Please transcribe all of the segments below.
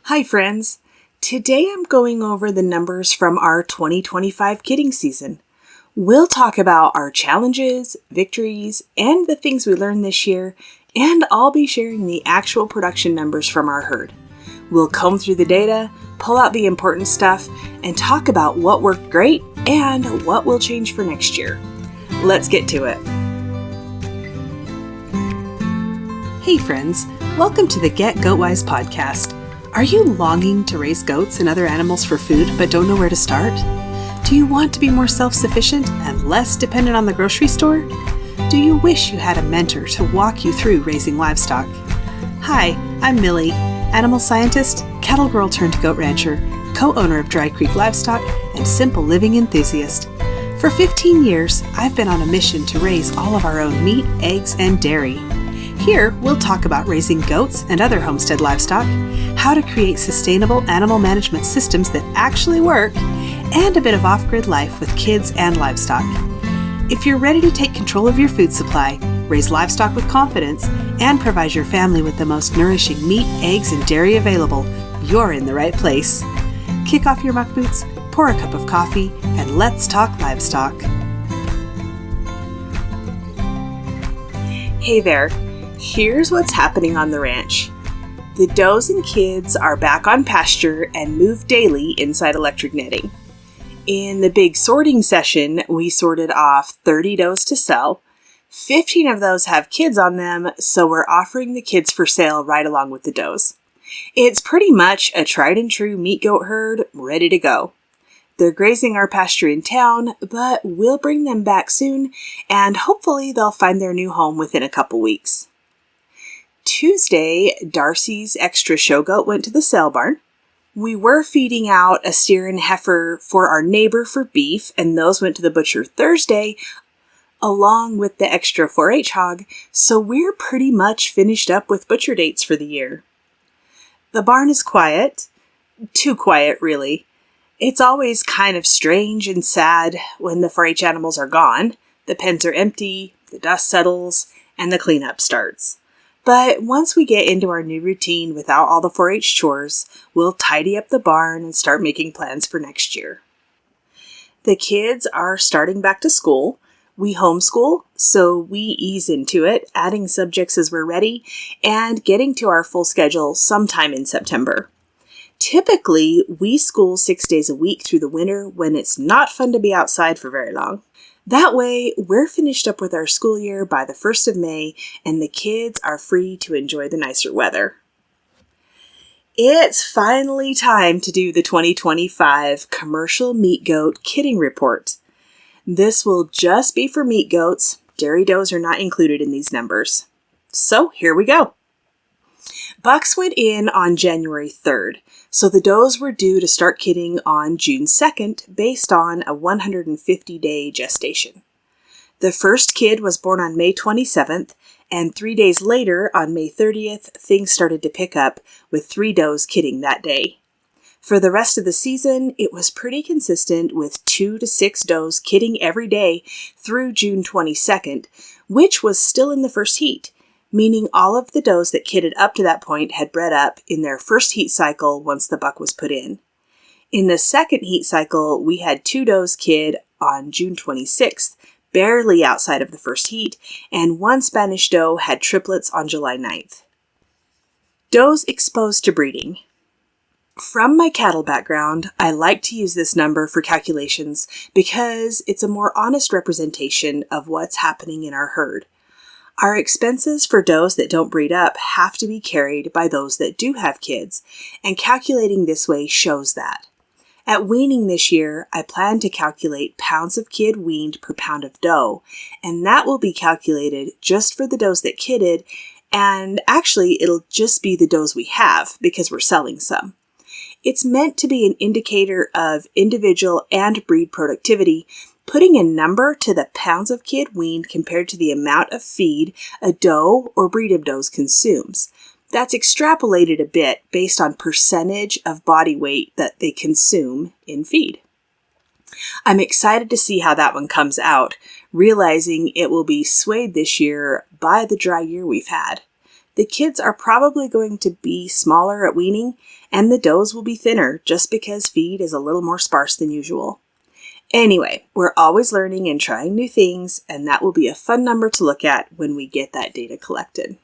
Hi friends! Today I'm going over the numbers from our 2025 kidding season. We'll talk about our challenges, victories, and the things we learned this year, and I'll be sharing the actual production numbers from our herd. We'll comb through the data, pull out the important stuff, and talk about what worked great and what will change for next year. Let's get to it. Hey friends, welcome to the Get Goatwise podcast. Are you longing to raise goats and other animals for food but don't know where to start? Do you want to be more self-sufficient and less dependent on the grocery store? Do you wish you had a mentor to walk you through raising livestock? Hi, I'm Millie, animal scientist, cattle girl turned goat rancher, co-owner of Dry Creek Livestock, and simple living enthusiast. For 15 years, I've been on a mission to raise all of our own meat, eggs, and dairy. Here, we'll talk about raising goats and other homestead livestock, how to create sustainable animal management systems that actually work, and a bit of off-grid life with kids and livestock. If you're ready to take control of your food supply, raise livestock with confidence, and provide your family with the most nourishing meat, eggs, and dairy available, you're in the right place. Kick off your muck boots, pour a cup of coffee, and let's talk livestock. Hey there. Here's what's happening on the ranch. The does and kids are back on pasture and move daily inside electric netting. In the big sorting session, we sorted off 30 does to sell. 15 of those have kids on them, so we're offering the kids for sale right along with the does. It's pretty much a tried and true meat goat herd ready to go. They're grazing our pasture in town, but we'll bring them back soon, and hopefully they'll find their new home within a couple weeks. Tuesday, Darcy's extra show goat went to the sale barn. We were feeding out a steer and heifer for our neighbor for beef, and those went to the butcher Thursday, along with the extra 4-H hog, so we're pretty much finished up with butcher dates for the year. The barn is quiet. Too quiet, really. It's always kind of strange and sad when the 4-H animals are gone. The pens are empty, the dust settles, and the cleanup starts. But once we get into our new routine without all the 4-H chores, we'll tidy up the barn and start making plans for next year. The kids are starting back to school. We homeschool, so we ease into it, adding subjects as we're ready, and getting to our full schedule sometime in September. Typically, we school 6 days a week through the winter when it's not fun to be outside for very long. That way, we're finished up with our school year by the 1st of May, and the kids are free to enjoy the nicer weather. It's finally time to do the 2025 Commercial Meat Goat Kidding Report. This will just be for meat goats. Dairy does are not included in these numbers. So here we go. Bucks went in on January 3rd, so the does were due to start kidding on June 2nd based on a 150-day gestation. The first kid was born on May 27th, and 3 days later, on May 30th, things started to pick up with 3 does kidding that day. For the rest of the season, it was pretty consistent with 2 to 6 does kidding every day through June 22nd, which was still in the first heat, meaning all of the does that kidded up to that point had bred up in their first heat cycle once the buck was put in. In the second heat cycle, we had 2 does kid on June 26th, barely outside of the first heat, and 1 Spanish doe had triplets on July 9th. Does exposed to breeding. From my cattle background, I like to use this number for calculations because it's a more honest representation of what's happening in our herd. Our expenses for does that don't breed up have to be carried by those that do have kids, and calculating this way shows that. At weaning this year, I plan to calculate pounds of kid weaned per pound of doe, and that will be calculated just for the does that kidded, and actually it'll just be the does we have because we're selling some. It's meant to be an indicator of individual and breed productivity, putting a number to the pounds of kid weaned compared to the amount of feed a doe or breed of does consumes. That's extrapolated a bit based on percentage of body weight that they consume in feed. I'm excited to see how that one comes out, realizing it will be swayed this year by the dry year we've had. the kids are probably going to be smaller at weaning, and the does will be thinner just because feed is a little more sparse than usual. Anyway, we're always learning and trying new things, and that will be a fun number to look at when we get that data collected.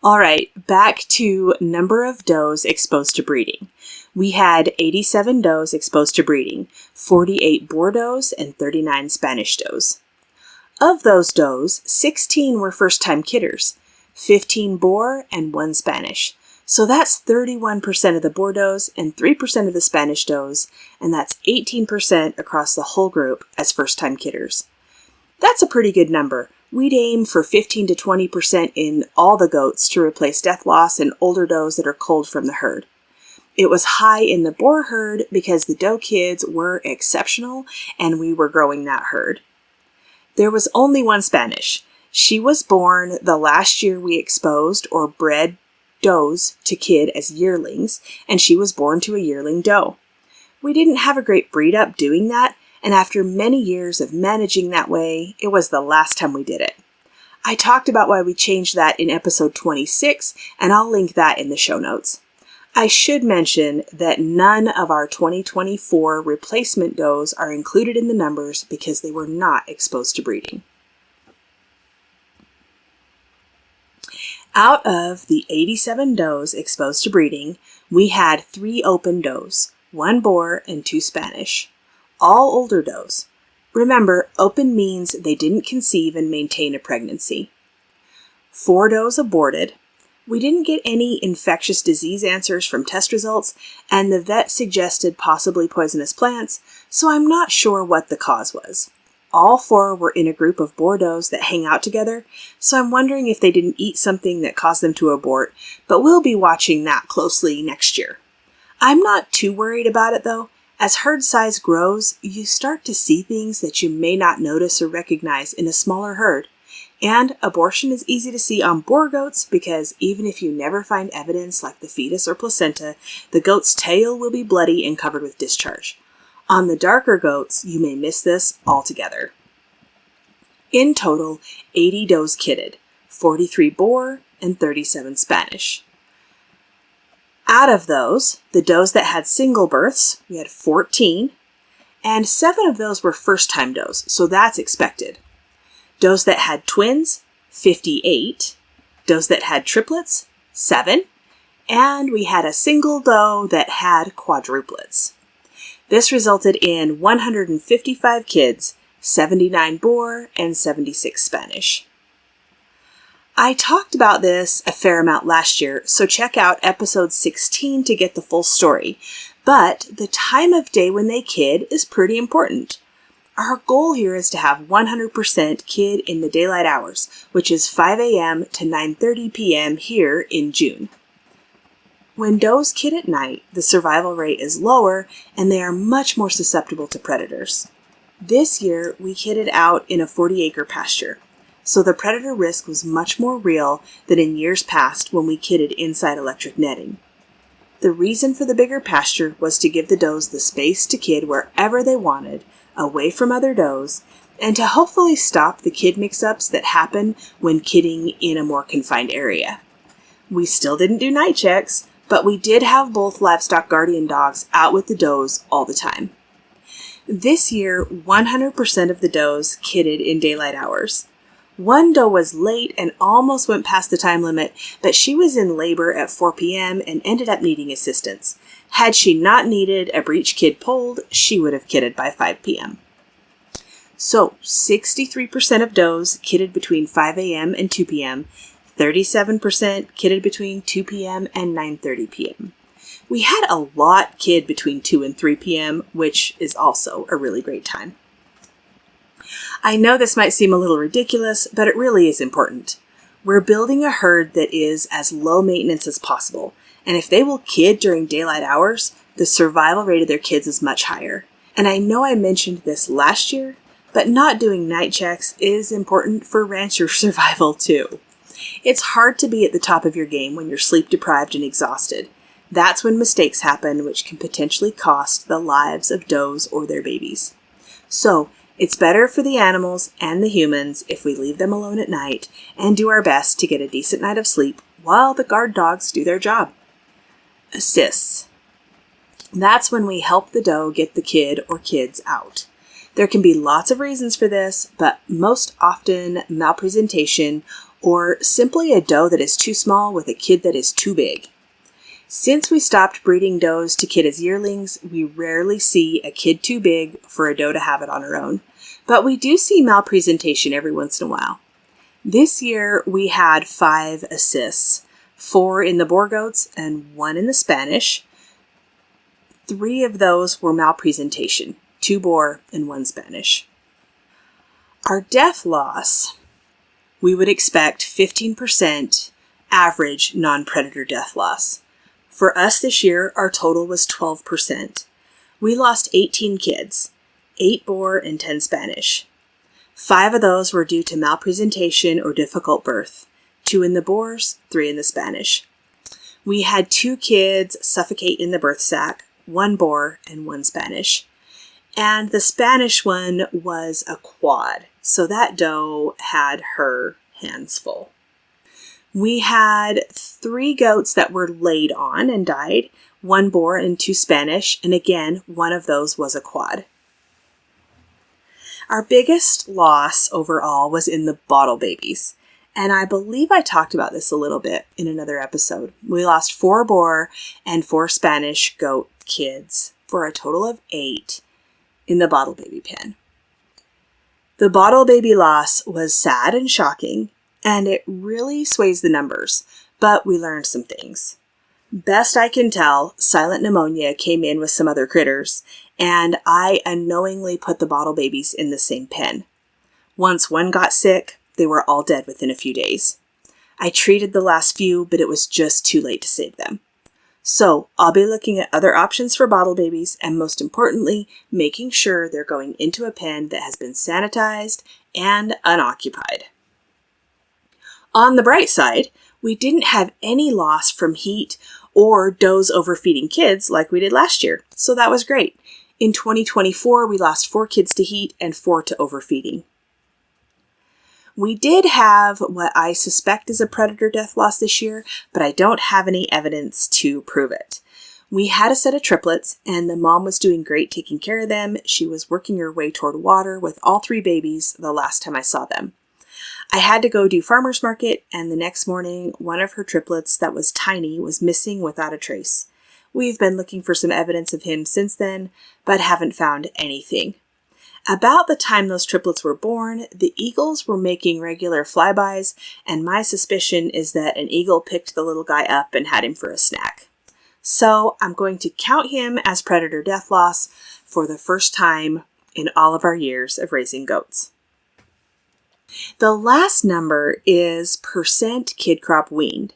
All right, back to number of does exposed to breeding. We had 87 does exposed to breeding, 48 Boer does, and 39 Spanish does. Of those does, 16 were first-time kidders, 15 Boer, and 1 Spanish. So that's 31% of the Boer does and 3% of the Spanish does, and that's 18% across the whole group as first-time kidders. That's a pretty good number. We'd aim for 15 to 20% in all the goats to replace death loss and older does that are culled from the herd. It was high in the Boer herd because the doe kids were exceptional and we were growing that herd. There was only 1 Spanish. She was born the last year we exposed or bred does to kid as yearlings, and she was born to a yearling doe. We didn't have a great breed up doing that, and after many years of managing that way, it was the last time we did it. I talked about why we changed that in episode 26, and I'll link that in the show notes. I should mention that none of our 2024 replacement does are included in the numbers because they were not exposed to breeding. Out of the 87 does exposed to breeding, we had 3 open does, 1 Boer and 2 Spanish. All older does. Remember, open means they didn't conceive and maintain a pregnancy. 4 does aborted. We didn't get any infectious disease answers from test results, and the vet suggested possibly poisonous plants, so I'm not sure what the cause was. All 4 were in a group of Boer does that hang out together, so I'm wondering if they didn't eat something that caused them to abort, but we'll be watching that closely next year. I'm not too worried about it though. As herd size grows, you start to see things that you may not notice or recognize in a smaller herd. And abortion is easy to see on Boer goats because even if you never find evidence like the fetus or placenta, the goat's tail will be bloody and covered with discharge. On the darker goats, you may miss this altogether. In total, 80 does kidded, 43 Boer and 37 Spanish. Out of those, the does that had single births, we had 14, and 7 of those were first-time does, so that's expected. Does that had twins, 58, does that had triplets, 7, and we had a single doe that had quadruplets. This resulted in 155 kids, 79 Boer, and 76 Spanish. I talked about this a fair amount last year, so check out episode 16 to get the full story. But the time of day when they kid is pretty important. Our goal here is to have 100% kid in the daylight hours, which is 5 a.m. to 9:30 p.m. here in June. When does kid at night, the survival rate is lower and they are much more susceptible to predators. This year, we kidded out in a 40-acre pasture, so the predator risk was much more real than in years past when we kidded inside electric netting. The reason for the bigger pasture was to give the does the space to kid wherever they wanted, away from other does, and to hopefully stop the kid mix-ups that happen when kidding in a more confined area. We still didn't do night checks, but we did have both livestock guardian dogs out with the does all the time. This year, 100% of the does kidded in daylight hours. One doe was late and almost went past the time limit, but she was in labor at 4 p.m. and ended up needing assistance. Had she not needed a breech kid pulled, she would have kidded by 5 p.m. So, 63% of does kidded between 5 a.m. and 2 p.m., 37% kidded between 2 p.m. and 9:30 p.m. We had a lot kid between 2 and 3 p.m., which is also a really great time. I know this might seem a little ridiculous, but it really is important. We're building a herd that is as low maintenance as possible, and if they will kid during daylight hours, the survival rate of their kids is much higher. And I know I mentioned this last year, but not doing night checks is important for rancher survival too. It's hard to be at the top of your game when you're sleep deprived and exhausted. That's when mistakes happen, which can potentially cost the lives of does or their babies. So, It's better for the animals and the humans if we leave them alone at night and do our best to get a decent night of sleep while the guard dogs do their job. Assists. That's when we help the doe get the kid or kids out. There can be lots of reasons for this, but most often malpresentation or simply a doe that is too small with a kid that is too big. Since we stopped breeding does to kid as yearlings, we rarely see a kid too big for a doe to have it on her own, but we do see malpresentation every once in a while. This year we had 5 assists, 4 in the Boer goats and 1 in the Spanish. 3 of those were malpresentation, 2 Boer and 1 Spanish. Our death loss, we would expect 15% average non-predator death loss. For us this year, our total was 12%. We lost 18 kids, 8 Boer and 10 Spanish. 5 of those were due to malpresentation or difficult birth, 2 in the Boers, 3 in the Spanish. We had 2 kids suffocate in the birth sac, 1 Boer and 1 Spanish. And the Spanish one was a quad, so that doe had her hands full. We had 3 goats that were laid on and died, 1 Boer and 2 Spanish, and again, 1 of those was a quad. Our biggest loss overall was in the bottle babies, and I believe I talked about this a little bit in another episode. We lost 4 Boer and 4 Spanish goat kids for a total of 8 in the bottle baby pen. The bottle baby loss was sad and shocking, and it really sways the numbers, but we learned some things. Best I can tell, silent pneumonia came in with some other critters, and I unknowingly put the bottle babies in the same pen. Once one got sick, they were all dead within a few days. I treated the last few, but it was just too late to save them. So I'll be looking at other options for bottle babies, and most importantly, making sure they're going into a pen that has been sanitized and unoccupied. On the bright side, we didn't have any loss from heat or does overfeeding kids like we did last year, so that was great. In 2024, we lost 4 kids to heat and 4 to overfeeding. We did have what I suspect is a predator death loss this year, but I don't have any evidence to prove it. We had a set of triplets, and the mom was doing great taking care of them. She was working her way toward water with all 3 babies the last time I saw them. I had to go do farmer's market, and the next morning, one of her triplets that was tiny was missing without a trace. We've been looking for some evidence of him since then, but haven't found anything. About the time those triplets were born, the eagles were making regular flybys, and my suspicion is that an eagle picked the little guy up and had him for a snack. So I'm going to count him as predator death loss for the first time in all of our years of raising goats. The last number is % kid crop weaned.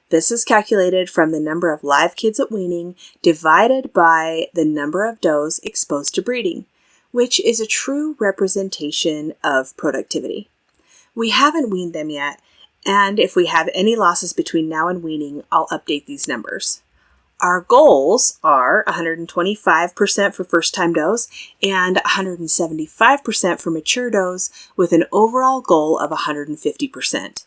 This is calculated from the number of live kids at weaning divided by the number of does exposed to breeding, which is a true representation of productivity. We haven't weaned them yet, and if we have any losses between now and weaning, I'll update these numbers. Our goals are 125% for first-time does and 175% for mature does, with an overall goal of 150%.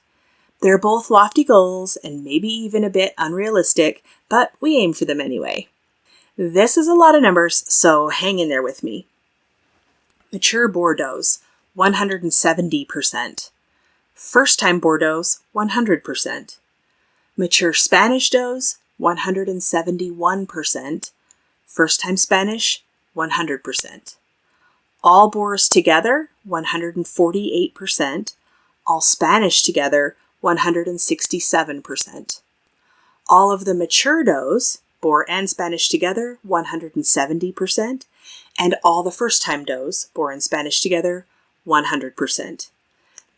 They're both lofty goals and maybe even a bit unrealistic, but we aim for them anyway. This is a lot of numbers, so hang in there with me. Mature Boer does, 170%. First-time Boer does, 100%. Mature Spanish does, 171%. First-time Spanish, 100%. All Boers together, 148%. All Spanish together, 167%. All of the mature does, Boer and Spanish together, 170%. And all the first-time does, Boer and Spanish together, 100%.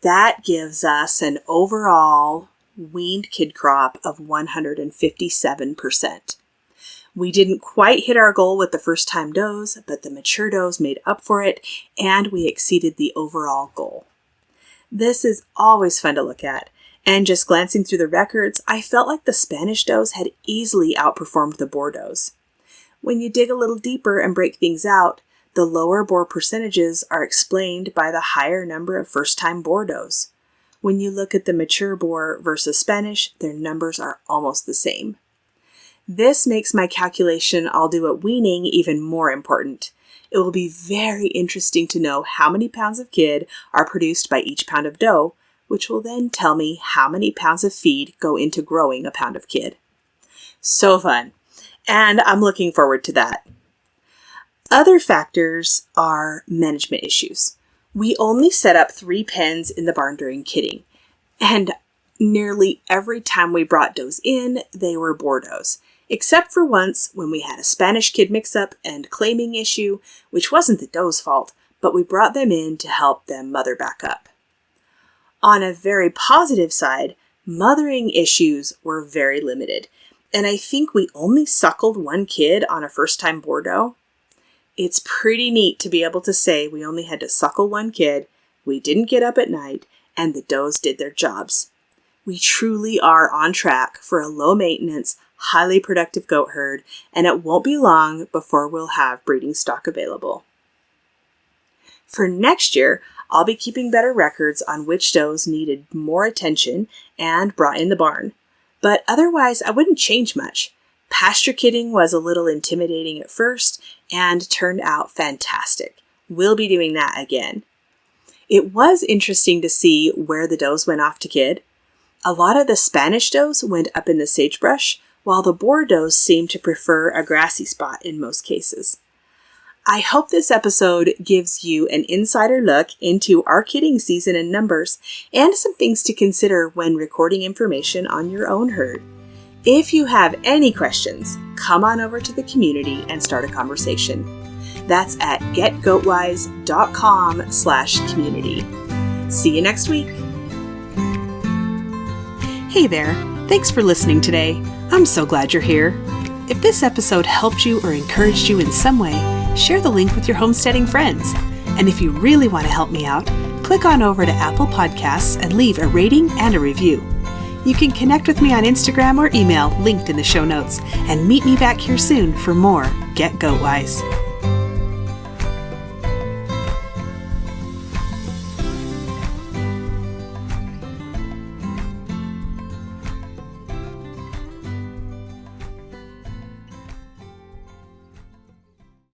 That gives us an overall weaned kid crop of 157%. We didn't quite hit our goal with the first-time does, but the mature does made up for it, and we exceeded the overall goal. This is always fun to look at, and just glancing through the records, I felt like the Spanish does had easily outperformed the Boer does. When you dig a little deeper and break things out, The lower boar percentages are explained by the higher number of first-time boar does. When you look at the mature boar versus Spanish, their numbers are almost the same. This makes my calculation I'll do at weaning even more important. It will be very interesting to know how many pounds of kid are produced by each pound of dough, which will then tell me how many pounds of feed go into growing a pound of kid. So fun, and I'm looking forward to that. Other factors are management issues. We only set up 3 pens in the barn during kidding, and nearly every time we brought does in, they were boar does, except for once when we had a Spanish kid mix-up and claiming issue, which wasn't the doe's fault, but we brought them in to help them mother back up. On a very positive side, mothering issues were very limited, and I think we only suckled 1 kid on a first-time boar doe. It's pretty neat to be able to say we only had to suckle 1 kid, we didn't get up at night, and the does did their jobs. We truly are on track for a low-maintenance, highly productive goat herd, and it won't be long before we'll have breeding stock available. For next year, I'll be keeping better records on which does needed more attention and brought in the barn, but otherwise I wouldn't change much. Pasture kidding was a little intimidating at first and turned out fantastic. We'll be doing that again. It was interesting to see where the does went off to kid. A lot of the Spanish does went up in the sagebrush, while the boar does seemed to prefer a grassy spot in most cases. I hope this episode gives you an insider look into our kidding season and numbers and some things to consider when recording information on your own herd. If you have any questions, come on over to the community and start a conversation. That's at getgoatwise.com/community. See you next week. Hey there. Thanks for listening today. I'm so glad you're here. If this episode helped you or encouraged you in some way, share the link with your homesteading friends. And if you really want to help me out, click on over to Apple Podcasts and leave a rating and a review. You can connect with me on Instagram or email linked in the show notes, and meet me back here soon for more Get Goat Wise.